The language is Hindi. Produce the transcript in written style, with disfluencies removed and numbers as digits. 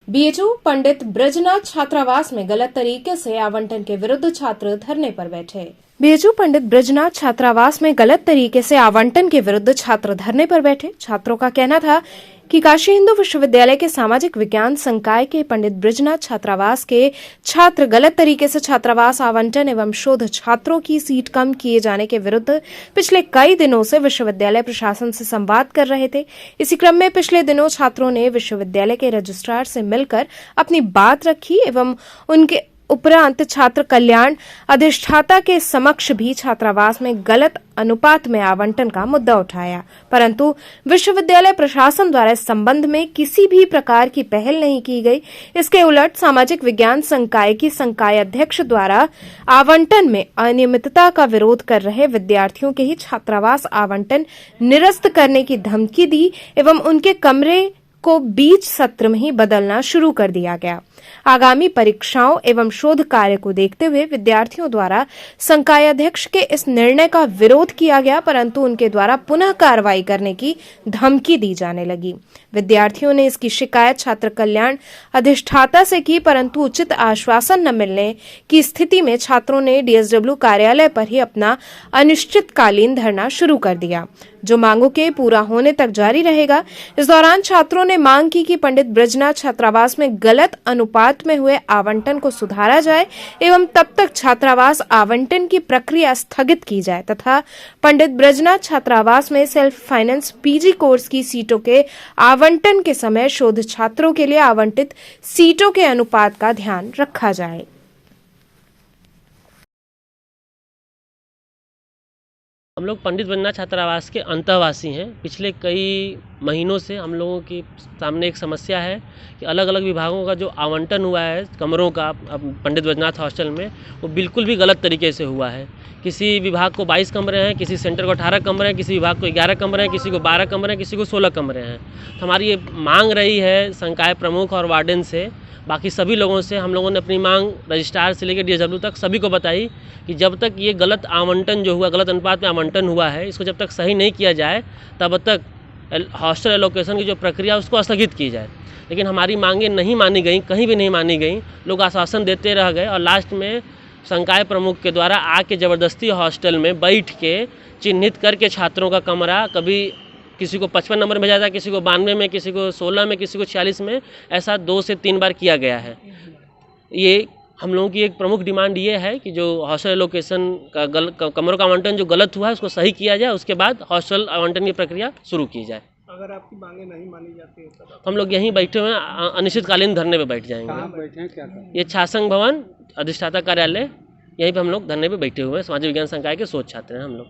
बीएचयू पंडित ब्रजनाथ छात्रावास में गलत तरीके से आवंटन के विरुद्ध छात्र धरने पर बैठे। बीएचयू पंडित ब्रजनाथ छात्रावास में गलत तरीके से आवंटन के विरुद्ध छात्र धरने पर बैठे। छात्रों का कहना था कि काशी हिंदू विश्वविद्यालय के सामाजिक विज्ञान संकाय के पंडित ब्रजनाथ छात्रावास के छात्र गलत तरीके से छात्रावास आवंटन एवं शोध छात्रों की सीट कम किए जाने के विरुद्ध पिछले कई दिनों से विश्वविद्यालय प्रशासन से संवाद कर रहे थे। इसी क्रम में पिछले दिनों छात्रों ने विश्वविद्यालय के रजिस्ट्रार से मिलकर अपनी बात रखी एवं उनके उपरांत छात्र कल्याण अधिष्ठाता के समक्ष भी छात्रावास में गलत अनुपात में आवंटन का मुद्दा उठाया, परंतु विश्वविद्यालय प्रशासन द्वारा इस संबंध में किसी भी प्रकार की पहल नहीं की गई। इसके उलट सामाजिक विज्ञान संकाय की संकाय अध्यक्ष द्वारा आवंटन में अनियमितता का विरोध कर रहे विद्यार्थियों के ही छात्रावास आवंटन निरस्त करने की धमकी दी एवं उनके कमरे को बीच सत्र में ही बदलना शुरू कर दिया गया। आगामी परीक्षाओं एवं शोध कार्य को देखते हुए विद्यार्थियों द्वारा संकाय अध्यक्ष के इस निर्णय का विरोध किया गया, परंतु उनके द्वारा पुनः कार्रवाई करने की धमकी दी जाने लगी। विद्यार्थियों ने इसकी शिकायत छात्र कल्याण अधिष्ठाता से की, परंतु उचित आश्वासन न मिलने की स्थिति में छात्रों ने डीएसडब्ल्यू कार्यालय पर ही अपना अनिश्चितकालीन धरना शुरू कर दिया, जो मांगों के पूरा होने तक जारी रहेगा। इस दौरान छात्रों ने मांग की कि पंडित ब्रजनाथ छात्रावास में गलत अनुपात में हुए आवंटन को सुधारा जाए एवं तब तक छात्रावास आवंटन की प्रक्रिया स्थगित की जाए तथा पंडित ब्रजनाथ छात्रावास में सेल्फ फाइनेंस पीजी कोर्स की सीटों के आवंटन के समय शोध छात्रों के लिए आवंटित सीटों के अनुपात का ध्यान रखा जाए। हम लोग पंडित ब्रजनाथ छात्रावास के अंतःवासी हैं। पिछले कई महीनों से हम लोगों के सामने एक समस्या है कि अलग अलग विभागों का जो आवंटन हुआ है कमरों का पंडित ब्रजनाथ हॉस्टल में, वो बिल्कुल भी गलत तरीके से हुआ है। किसी विभाग को 22 कमरे हैं, किसी सेंटर को 18 कमरे हैं, किसी विभाग को 11 कमरे हैं, किसी को 12 कमरे हैं, किसी को 16 कमरे हैं। तो हमारी ये मांग रही है संकाय प्रमुख और वार्डन से, बाकी सभी लोगों से। हम लोगों ने अपनी मांग रजिस्ट्रार से लेकर डीएसडब्ल्यू तक सभी को बताई कि जब तक ये गलत आवंटन जो हुआ, गलत अनुपात में आवंटन हुआ है, इसको जब तक सही नहीं किया जाए तब तक हॉस्टल एलोकेशन की जो प्रक्रिया उसको स्थगित की जाए। लेकिन हमारी मांगें नहीं मानी गई, कहीं भी नहीं मानी गई। लोग आश्वासन देते रह गए और लास्ट में संकाय प्रमुख के द्वारा आके ज़बरदस्ती हॉस्टल में बैठ के चिन्हित करके छात्रों का कमरा, कभी किसी को 55 नंबर में भेजा था, किसी को 92 में, किसी को 16 में, किसी को 46 में, ऐसा 2 से 3 बार किया गया है। ये हम लोगों की एक प्रमुख डिमांड ये है कि जो हॉस्टल एलोकेशन का कमरों का आवंटन जो गलत हुआ है उसको सही किया जाए, उसके बाद हॉस्टल आवंटन की प्रक्रिया शुरू की जाए। अगर आपकी मांगे नहीं मानी जाती है तो हम लोग यहीं बैठे हुए हैं, अनिश्चितकालीन धरने पे बैठ जाएंगे। कहाँ बैठे हैं, क्या करें? ये छासंग भवन अधिष्ठाता कार्यालय, यहीं पे हम लोग धरने पे बैठे हुए हैं। सामाजिक विज्ञान संकाय के शोध छात्र हैं हम लोग।